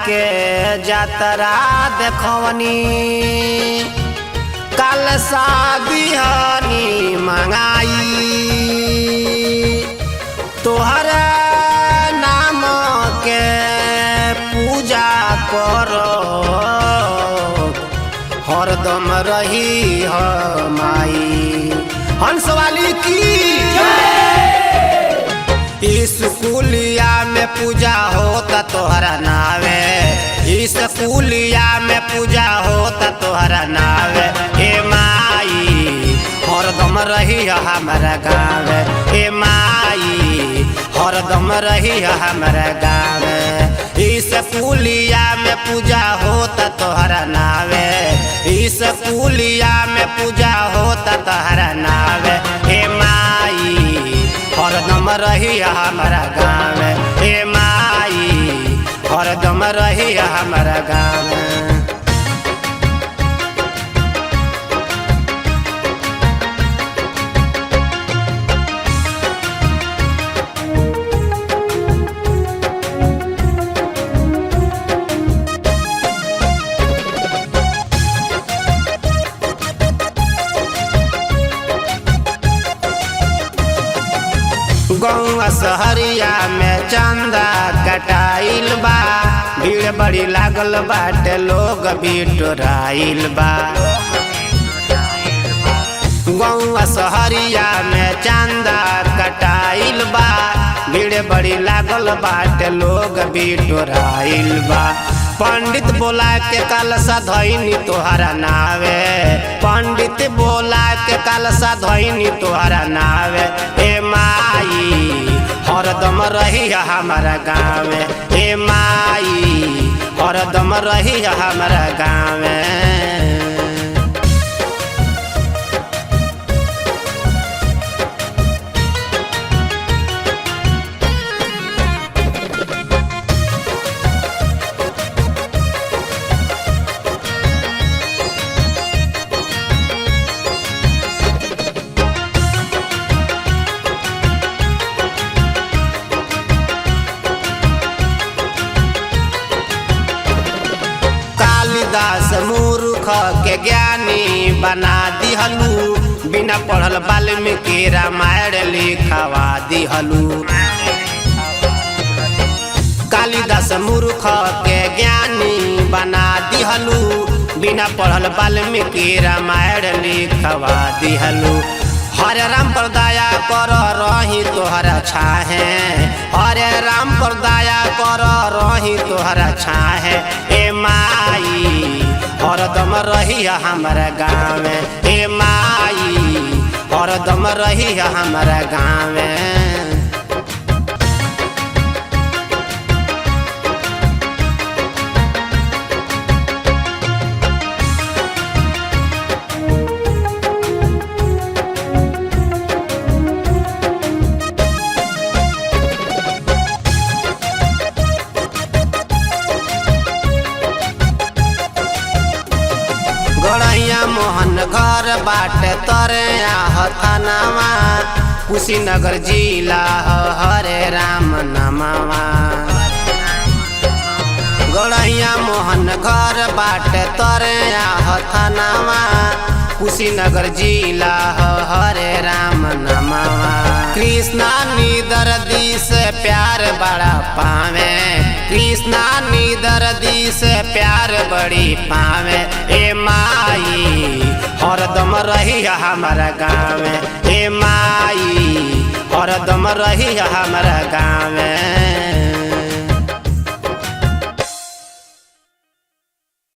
के जातरा देखवनी कल शादिहनी मंगाई तोहरा नाम के पूजा करो हरदम रही माई। हंसवाली की स्कूलिया में पूजा होता तोहरा नावे, स्कूलिया में पूजा होता तोहरा नावे। ए माई हरदम रही हमारा गाँव, ए माई हरदम रही हमारा गाँव। स्कूलिया में पूजा होता तोहरा नावे, स्कूलिया में पूजा होता तोहरा नावे। ए माई हरदम रही हमारा गाँव, ए माई हरदम रही हमारा गाँव। गौवा शहरिया में चंदा कटाइल बा, भीड़ बड़ी लागल बाटे लोग बिटोराइल बा। गौवा शहरिया में चंदा कटाइल बा, भीड़ बड़ी लागल बाटे लोग बिटोराइल बा। पंडित बोला के कलशा धइनी तोहरा नावे, पंडित बोला के कलशा धइनी तोहरा नावे। ए माई हरदम रही हमारा गाँव, ए माई हरदम रही हमारा गाँव। कालिदास मूर्ख के ज्ञानी बना दिहलू, बिना पढ़ल वाल्मीकि रामायण लिखवा दिहलू। कालिदास मूर्ख के ज्ञानी बना दिहलू, बिना पढ़ल वाल्मीकि रामायण लिखवा दिहलू। हरे राम पर दया कर रही तोहरा छाहे, हरे राम पर दया कर रही तोहरा छाहे। ए माई हरदम रही हमारा गाँव, ए माई हरदम रही हमारा गाँव। गड़ैया मोहन घर बाटे तरे थानावा, कुशीनगर जिला हरे राम नमवा। गड़ैया मोहन घर बाटे तरे थानावा, कुशीनगर जिला हरे राम नमवा। कृष्णा निदर्दी से प्यार बड़ा पावे, कृष्णा निदर्दी से प्यार बड़ी पावे। ए माई हरदम रही हमारा गाँव, ए माई हरदम रही हमारा गाँव।